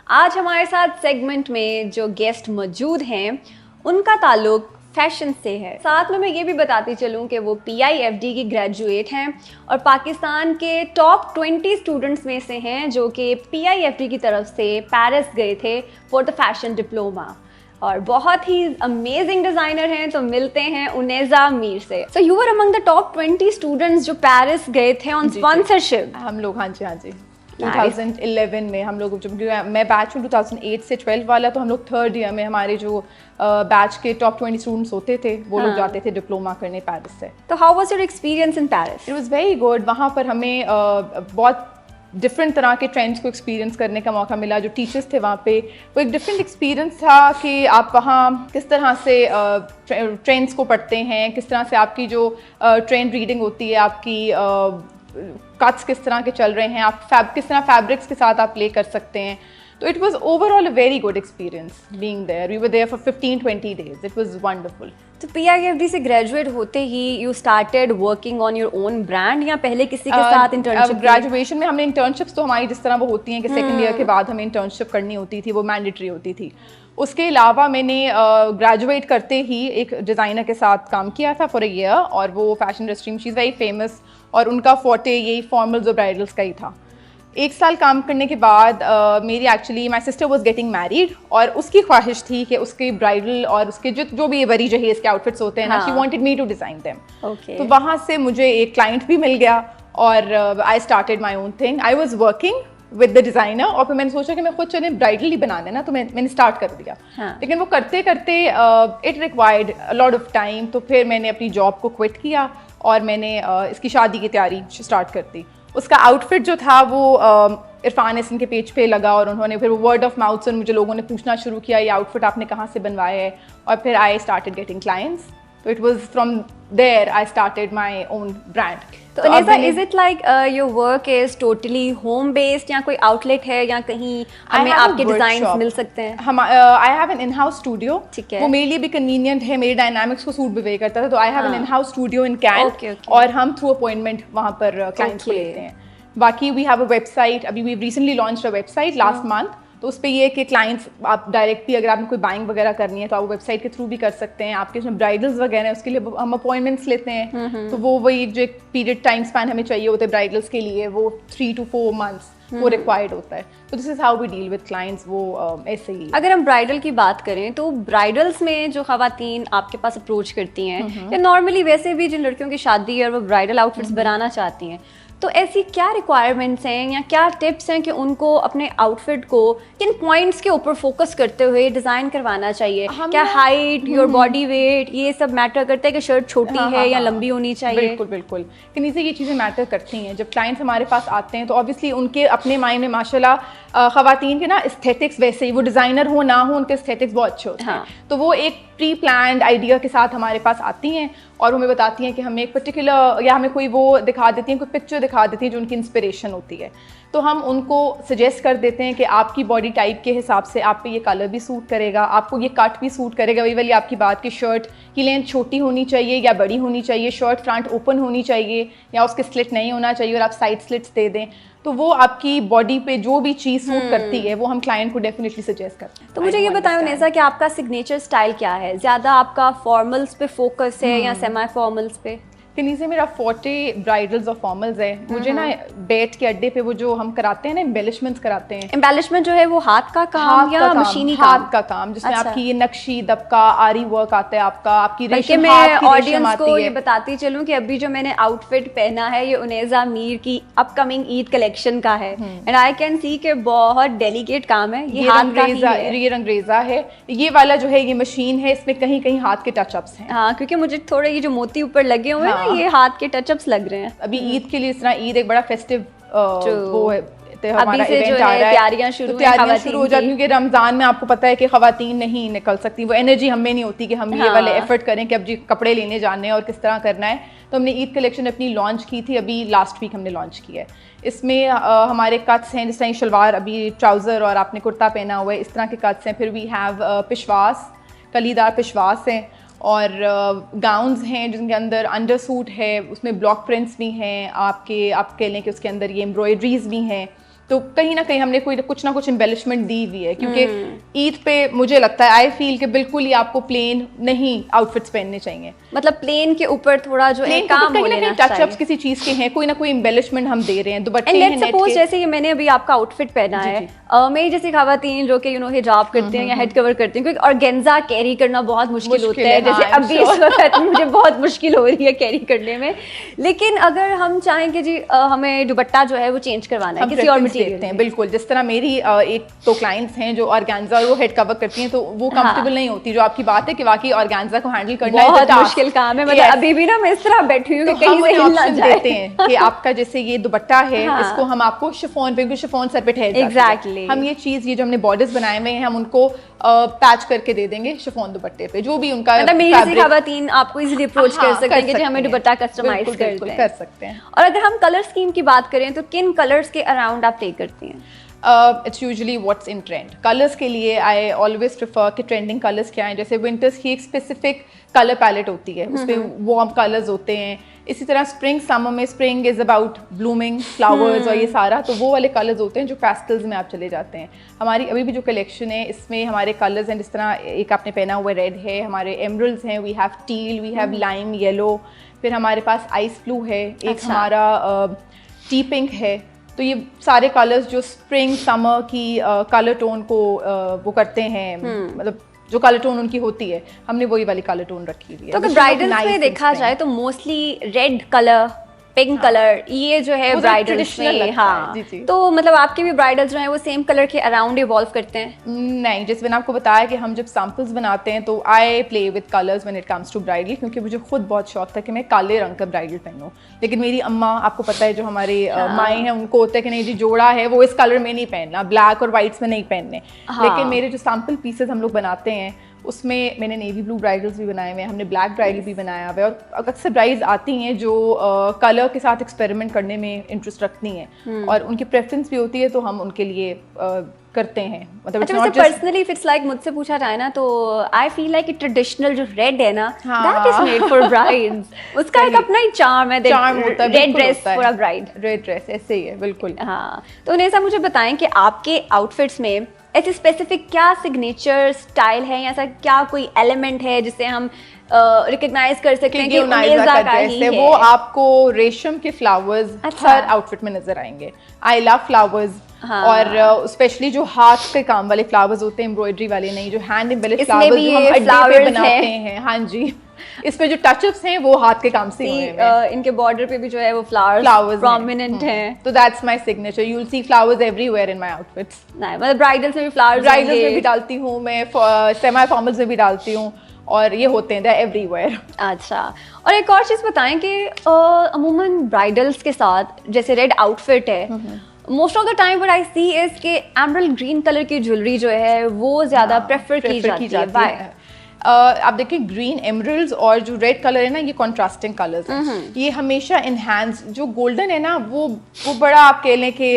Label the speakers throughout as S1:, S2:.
S1: आज हमारे साथ सेगमेंट में जो गेस्ट मौजूद हैं उनका ताल्लुक फैशन से है। साथ में मैं ये भी बताती चलूँ कि वो PIFD की ग्रेजुएट हैं और पाकिस्तान के टॉप 20 स्टूडेंट्स में से हैं जो कि PIFD की तरफ से पेरिस गए थे फॉर द फैशन डिप्लोमा और बहुत ही अमेजिंग डिज़ाइनर हैं। तो मिलते हैं उनेजा मीर से। So you were among the top 20 students जो पेरिस गए थे ऑन स्पॉन्सरशिप।
S2: हम लोग हाँ जी 2011 में हम लोग, जब मैं बैच हूँ 2008 से 12 वाला, तो हम लोग थर्ड ईयर में हमारे जो बैच के टॉप 20 स्टूडेंट्स होते थे वो लोग जाते थे डिप्लोमा करने पेरिस से।
S1: तो how was your experience in Paris?
S2: It was very good. वहाँ पर हमें बहुत डिफरेंट तरह के ट्रेंड्स को एक्सपीरियंस करने का मौका मिला। जो टीचर्स थे वहाँ पे, वो एक डिफरेंट एक्सपीरियंस था कि आप वहाँ किस तरह से ट्रेंड्स को पढ़ते हैं, किस तरह से आपकी जो ट्रेंड रीडिंग होती है, आपकी कट्स किस तरह के चल रहे हैं, आप किस तरह फैब्रिक्स के साथ आप प्ले कर सकते हैं। तो it was overall a very good experience being there. We were there for 15-20 days. It was wonderful.
S1: तो PIFD से ग्रेजुएट होते ही you started working on your own brand या पहले किसी के साथ इंटर्नशिप?
S2: ग्रेजुएशन में हमने इंटर्नशिप्स तो हमारी जिस तरह वो होती हैं कि सेकंड ईयर के बाद हमें इंटर्नशिप करनी होती थी, वो मैंडेटरी होती थी। उसके अलावा मैंने ग्रेजुएट करते ही एक डिज़ाइनर के साथ काम किया था फॉर अ ईयर, और वो फैशन इंडस्ट्री में शी इज़ वेरी फेमस और उनका फोर्टे यही फॉर्मल्स और ब्राइडल्स का ही था। एक साल काम करने के बाद मेरी actually my sister was getting married, और उसकी ख्वाहिश थी कि उसके ब्राइडल और उसके जो भी बरी जहेज के आउटफिट्स होते हैं ना, she wanted me to design them. तो वहाँ से मुझे एक क्लाइंट भी मिल गया और I started my own thing. I was working with the designer, और फिर मैंने सोचा कि मैं खुद चले ब्राइडल ही बना देना, तो मैंने स्टार्ट कर दिया। लेकिन वो करते करते it required a lot of time, तो फिर मैंने अपनी जॉब को क्विट किया और मैंने इसकी शादी की तैयारी स्टार्ट कर दी। उसका आउटफिट जो था वो इरफान हसन के पेज पे लगा, और उन्होंने फिर वो वर्ड ऑफ माउथ से मुझे लोगों ने पूछना शुरू किया ये आउटफिट आपने कहाँ से बनवाया है, और फिर आई स्टार्टेड गेटिंग क्लाइंट्स। तो it was from there I started my own brand.
S1: तो Aneja, is it like your work is totally home based या कोई आउटलेट है या कहीं हमें आपके डिजाइन्स मिल सकते हैं?
S2: हम I have an in house studio.
S1: ठीक है,
S2: वो मेरे लिए भी कन्वीनियंट है, मेरे डायनामिक्स को सूट भी करता था। तो I have an in house studio in can, और हम थ्रू अपॉइंटमेंट वहाँ पर क्लाइंट्स को लेते हैं। बाकी वी हैव अ वेबसाइट। अभी we recently launched a website last month. तो उस पर ये कि क्लाइंट्स आप डायरेक्टली अगर आपने कोई बाइंग वगैरह करनी है तो आप वेबसाइट के थ्रू भी कर सकते हैं। आपके इसमें ब्राइडल्स वगैरह हैं उसके लिए हम अपॉइंटमेंट्स लेते हैं। तो वो वही जो एक पीरियड टाइम स्पैन हमें चाहिए होता है ब्राइडल्स के लिए, वो 3 to 4 months वो रिक्वायर्ड होता है। तो this is how we deal with clients. वो ऐसे ही।
S1: अगर हम ब्राइडल की बात करें तो ब्राइडल्स में जो खवातीन आपके पास अप्रोच करती हैं या नॉर्मली वैसे भी जिन लड़कियों की शादी है और वो ब्राइडल आउटफिट्स बनाना चाहती हैं, तो ऐसी क्या रिक्वायरमेंट्स हैं या क्या टिप्स हैं कि उनको अपने आउटफिट को किन पॉइंट्स के ऊपर फोकस करते हुए डिज़ाइन करवाना चाहिए? क्या हाइट, योर बॉडी वेट, ये सब मैटर करता है कि शर्ट छोटी है या लंबी होनी चाहिए?
S2: बिल्कुल बिल्कुल, किन्हीं से ये चीज़ें मैटर करती हैं। जब क्लाइंट्स हमारे पास आते हैं तो ऑब्वियसली उनके अपने माइंड में माशाल्लाह ख़वातीन के ना एस्थेटिक्स, वैसे ही वो डिज़ाइनर हो ना हो, उनके एस्थेटिक्स बहुत अच्छे होते हैं। तो वो एक प्री प्लान्ड आइडिया के साथ हमारे पास आती हैं और हमें बताती हैं कि हमें एक पर्टिकुलर, या हमें कोई वो दिखा देती हैं, कोई पिक्चर दिखा देती हैं जो उनकी इंस्पिरेशन होती है। तो हम उनको सजेस्ट कर देते हैं कि आपकी बॉडी टाइप के हिसाब से आप पे ये कलर भी सूट करेगा, आपको ये कट भी सूट करेगा। वही वाली आपकी बात कि शर्ट की लेंथ छोटी होनी चाहिए या बड़ी होनी चाहिए, शर्ट फ्रंट ओपन होनी चाहिए या उसके स्लिट नहीं होना चाहिए और आप साइड स्लिट्स दे दें। तो वो आपकी बॉडी पे जो भी चीज़ सूट करती है वो हम क्लाइंट को डेफिनेटली सजेस्ट करते हैं।
S1: तो मुझे ये बताएं उनेजा कि आपका सिग्नेचर स्टाइल क्या है? ज़्यादा आपका फॉर्मल्स पे फोकस है या सेमी फॉर्मल्स पे?
S2: कहीं से मेरा फोर्टे ब्राइडल्स और फॉर्मल्स है। मुझे ना बेट के अड्डे पे वो जो हम कराते हैं ना, एम्बेलिशमेंट्स कराते हैं।
S1: एम्बेलिशमेंट जो है वो हाथ का काम या मशीनी काम?
S2: हाथ का काम, जिसमें आपकी ये नक्शी दबका आरी वर्क आता है, आपकी
S1: रेशम। मैं ऑडियंस को ये बताती चलूं कि अभी जो मैंने आउटफिट पहना है ये उनेजा मीर की अपकमिंग ईद कलेक्शन का है, एंड आई कैन सी के बहुत डेलिकेट काम है। ये
S2: रंगरेजा है। ये वाला जो है ये मशीन है, इसमें कहीं कहीं हाथ के टचअप्स हैं।
S1: हाँ, क्योंकि मुझे थोड़े ये जो मोती ऊपर लगे हुए हैं ये हाथ के टचअप्स लग रहे हैं।
S2: अभी ईद के लिए इस तरह ईद एक बड़ा फेस्टिव वो है,
S1: हमारा इवेंट आ रहा है, तैयारियां शुरू
S2: हो जाती हैं। क्योंकि रमजान में आपको पता है कि खवातीन नहीं निकल सकती, वो एनर्जी हमें नहीं होती कि हम ये वाले एफर्ट करें कि अब जी कपड़े लेने जाने हैं और किस तरह करना है। तो हमने ईद कलेक्शन अपनी लॉन्च की थी, अभी लास्ट वीक हमने लॉन्च की है। इसमें हमारे कट्स हैं, जिस तरह शलवार, अभी ट्राउज़र और आपने कुर्ता पहना हुआ है, इस तरह के कट्स हैं। फिर वी हैव पिशवास, कलीदार पिशवास हैं, और गाउन्स हैं जिनके अंदर अंडर सूट है, उसमें ब्लॉक प्रिंट्स भी हैं, आप कह लें कि उसके अंदर ये एम्ब्रॉयड्रीज भी हैं। तो कहीं ना कहीं हमने कुछ ना कुछ एम्बेलिशमेंट दी हुई है, क्योंकि ईद पे मुझे लगता है आई फील कि बिल्कुल ही आपको प्लेन नहीं आउटफिट्स पहनने चाहिए।
S1: मतलब प्लेन के ऊपर थोड़ा जो है काम हो लेना चाहिए,
S2: टचअप्स किसी चीज के हैं, कोई ना कोई एम्बेलिशमेंट हम दे रहे हैं, दुपट्टे हैं नेट के।
S1: जैसे ये मैंने अभी आपका आउटफिट पहना है, मेरी जैसी खवातीन जो कि हिजाब करती हैं या हेड कवर करती हैं, क्योंकि ऑर्गेन्जा कैरी करना बहुत मुश्किल होता है, जैसे अभी इस वक्त मुझे बहुत मुश्किल हो रही है कैरी करने में। लेकिन अगर हम चाहें कि जी हमें दुपट्टा जो है वो चेंज करवाना है किसी और मटेरियल में,
S2: बिल्कुल जिस तरह मेरी एक तो क्लाइंट्स हैं जो ऑर्गेन्जा और वो हेड कवर करती हैं, तो वो कंफर्टेबल नहीं होती। जो आपकी बात है कि वाकई ऑर्गेन्जा को हैंडल करना
S1: बहुत मुश्किल काम है, मतलब अभी भी ना मैं इस तरह बैठी हूँ कि कहीं से हिल ना जाए।
S2: देते हैं कि आपका जैसे ये दुपट्टा है, इसको हम आपको शिफॉन पे, शिफॉन सर पे ठहर जाती है, हम ये चीज, ये जो हमने बॉर्डर्स बनाए हुए हैं, हम उनको पैच करके दे देंगे शिफॉन दुपट्टे पे, जो भी उनका
S1: मतलब मेरी जैसी खवातीन आपको इजीली अप्रोच कर सकते हैं कि हमें दुपट्टा कस्टमाइज कर
S2: सकते हैं।
S1: और अगर हम कलर स्कीम की बात करें तो किन कलर्स के अराउंड आप प्ले करती हैं?
S2: It's usually what's in trend. Colours के लिए आई ऑलवेज प्रेफर कि ट्रेंडिंग कलर्स क्या हैं। जैसे विंटर्स की एक स्पेसिफिक कलर पैलेट होती है, उसमें वार्म कलर्स होते हैं। इसी तरह स्प्रिंग, समर में spring is about blooming flowers और ये सारा, तो वो वाले कलर्स होते हैं जो पेस्टल्स में आप चले जाते हैं। हमारी अभी भी जो कलेक्शन है इसमें हमारे कलर्स हैं, जिस तरह एक आपने पहना हुआ रेड है, हमारे एमरल्ड्स हैं, we have teal, we have lime yellow, फिर हमारे पास आइस ब्लू है, एक हमारा टी पिंक है। तो ये सारे कलर्स जो स्प्रिंग समर की कलर टोन को वो करते हैं, मतलब जो कलर टोन उनकी होती है, हमने वही वाली कलर टोन रखी हुई है।
S1: तो अगर ब्राइडल्स में देखा जाए तो mostly red colour, pink colour, ये जो है ब्राइडल्स में, हाँ, तो मतलब आपके भी ब्राइडल्स जो हैं वो सेम कलर के अराउंड इवॉल्व करते हैं?
S2: नहीं, जैसे मैंने आपको बताया कि हम जब सैम्पल्स बनाते हैं तो I play with colours when it comes to bridal, क्योंकि मुझे खुद बहुत शौक था कि मैं काले रंग का ब्राइडल पहनूं। लेकिन मेरी अम्मा, आपको पता है जो हमारे माएँ हैं, उनको होता है कि नहीं जी जोड़ा है वो इस कलर में नहीं पहनना, ब्लैक और वाइट्स में नहीं पहनने। लेकिन मेरे जो सैम्पल पीसेस हम लोग बनाते हैं उसमें मैंने नेवी ब्लू ब्राइडल्स भी बनाए हुए हैं, हमने ब्लैक ब्राइडल भी बनाया हुआ है। और अक्सर ब्राइड्स आती हैं जो कलर के साथ एक्सपेरिमेंट करने में इंटरेस्ट रखती हैं और उनकी प्रेफरेंस भी होती है, तो हम उनके लिए करते हैं। मतलब
S1: अच्छा, पर्सनली इफ इट्स लाइक मुझसे पूछा जाए ना तो आई फील लाइक ट्रेडिशनल जो रेड है ना, that is made for brides. उसका एक अपना ही चार्म है, red dress for a bride,
S2: red dress ऐसे ही है बिल्कुल।
S1: हाँ, तो उन्हें मुझे बताएं कि आपके आउटफिट्स में ऐसे स्पेसिफिक क्या सिग्नेचर स्टाइल है, या ऐसा क्या कोई एलिमेंट है जिसे हम रिकॉग्नाइज कर सकते हैं कि उनेजा का ही है?
S2: वो आपको रेशम के फ्लावर्स हर आउटफिट में नजर आएंगे। आई लव फ्लावर्स, और स्पेशली जो हाथ के काम वाले फ्लावर्स होते हैं, एम्ब्रॉयडरी वाले नहीं, जो हैंड एम्बेलिश फ्लावर्स जो हम अड्डे पे बनाते हैं। हाँ जी, इसमें जो टचअप्स हैं वो हाथ के काम से हुए हैं।
S1: इनके बॉर्डर पे भी जो है वो फ्लावर्स प्रोमिनेंट हैं,
S2: तो that's my signature. You will see flowers everywhere in my outfits.
S1: मतलब ब्राइडल्स में भी फ्लावर्स,
S2: ब्राइडल्स में भी डालती हूँ मैं, सेमी फॉर्मल्स में भी डालती हूँ, और ये होते हैं दे एवरीवेयर।
S1: अच्छा, और एक और चीज़ बताएं कि अमूमन ब्राइडल्स के साथ जैसे रेड आउटफिट है, most of the time what I see is कि एमरल्ड ग्रीन कलर की ज्वेलरी जो है वो ज़्यादा प्रेफर की जाती है।
S2: आप देखिए ग्रीन एमरल्ड्स और जो रेड कलर है ना, ये कॉन्ट्रास्टिंग कलर्स हैं। ये हमेशा इनहैंस, जो गोल्डन है ना वो बड़ा आप कह लें कि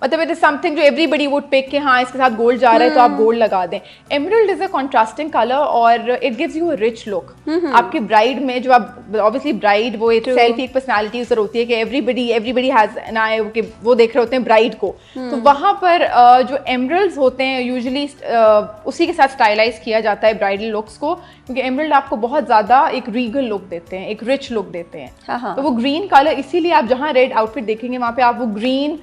S2: मतलब इट इज समथिंग जो एवरीबडी वुड पिक कि हाँ इसके साथ गोल्ड जा रहा है तो आप गोल्ड लगा दें। Emerald is a contrasting colour और it gives you a rich look. आपकी ब्राइड में जो आप ऑब्वियसली ब्राइड वो एक सेल्फ एक पर्सनालिटी उस होती है कि एवरीबडी हैज एन आई, वो देख रहे होते हैं ब्राइड को, तो वहाँ पर जो एमरल्ड्स होते हैं यूजुअली उसी के साथ स्टाइलाइज किया जाता है ब्राइडल लुक्स को, क्योंकि एमरल्ड आपको बहुत ज़्यादा एक रीगल लुक देते हैं, एक रिच लुक देते हैं। तो वो ग्रीन कलर, इसीलिए आप जहाँ रेड आउटफिट देखेंगे वहाँ पे आप वो ग्रीन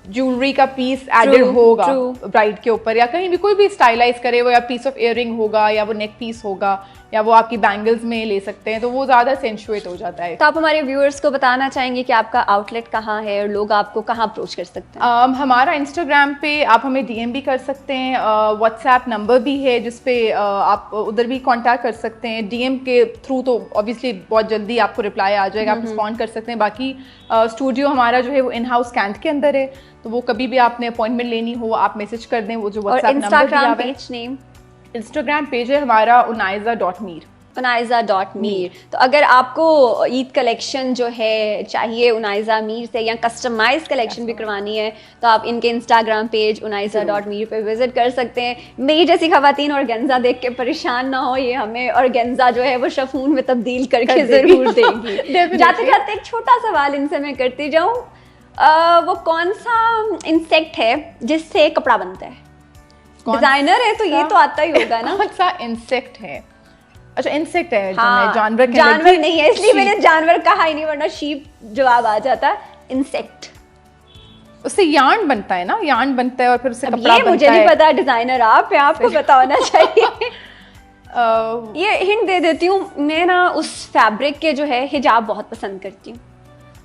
S2: ज्वेलरी का पीस एडेड होगा ब्राइड के ऊपर, या कहीं भी कोई भी स्टाइलाइज करे वो, या पीस ऑफ इयररिंग होगा, या वो नेक पीस होगा, या वो आपकी बैंगल्स में ले सकते हैं, तो वो ज़्यादा सेंचुएट हो जाता है।
S1: तो आप हमारे व्यूअर्स को बताना चाहेंगे कि आपका आउटलेट कहाँ है और लोग आपको कहाँ अप्रोच कर सकते हैं?
S2: हमारा इंस्टाग्राम पे आप हमें डीएम भी कर सकते हैं, व्हाट्सएप नंबर भी है जिसपे आप उधर भी कांटेक्ट कर सकते हैं। डीएम के थ्रू तो ऑब्वियसली बहुत जल्दी आपको रिप्लाई आ जाएगा, आप रिस्पॉन्ड कर सकते हैं। बाकी स्टूडियो हमारा जो है वो इन हाउस कैंट के अंदर है, तो वो कभी भी आपने अपॉइंटमेंट लेनी हो आप मैसेज कर दें, वो जो WhatsApp number
S1: page name,
S2: Instagram page है हमारा unaiza.mir।
S1: unaiza.mir। तो अगर आपको ईद कलेक्शन जो है चाहिए उनाइजा मीर से, या कस्टमाइज कलेक्शन भी करवानी है, तो आप इनके इंस्टाग्राम पेज unaiza.mir पे विजिट कर सकते हैं। मेरी जैसी खवातीन ऑर्गेन्जा देख के परेशान ना हो, ये हमें ऑर्गेन्जा जो है वो शफून में तब्दील करके जरूर देंगी। जाते जाते एक छोटा सवाल इनसे मैं करती जाऊँ, वो कौन सा इंसेक्ट है जिससे कपड़ा बनता है? डिजाइनर है तो ये तो आता ही होगा ना।
S2: कौन सा इंसेक्ट है? अच्छा इंसेक्ट है।
S1: हाँ,
S2: जानवर
S1: जानवर नहीं है, इसलिए मैंने जानवर कहा ही नहीं, वरना शीप जवाब आ जाता। इंसेक्ट,
S2: उससे यार्न बनता है ना, यार्न बनता है और फिर उससे कपड़ा बनता है।
S1: ये मुझे नहीं पता, डिजाइनर आप है, आपको पता होना चाहिए। ये हिंट दे देती हूँ, मैं ना उस फैब्रिक के जो है हिजाब बहुत पसंद करती हूँ,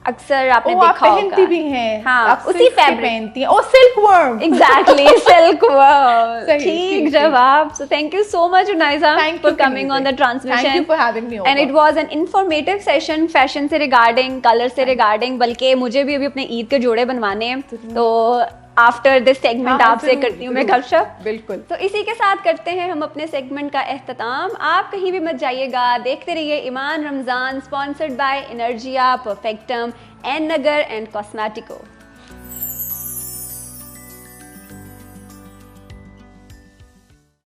S1: अक्सर आपने देखा होगा।
S2: आप पहनती भी हैं।
S1: हाँ,
S2: आप
S1: उसी फैब्रिक
S2: पहनती हैं। Oh silk worm.
S1: Exactly, silk worm. ठीक
S2: ठीक
S1: जवाब। So thank you so much Unaiza for coming on the transmission.
S2: Thank you for having me over.
S1: And it was an informative session, fashion से रिगार्डिंग, कलर से regarding, बल्कि मुझे भी अभी अपने ईद के जोड़े बनवाने हैं, तो आफ्टर दिस सेगमेंट आपसे करती हूँ मैं गपशप।
S2: बिल्कुल।
S1: तो इसी के साथ करते हैं हम अपने सेगमेंट का एख्तिताम। आप कहीं भी मत जाइएगा, देखते रहिए Iman Ramzan, sponsored by Energia, Perfectum, एन नगर एंड कॉस्मेटिको।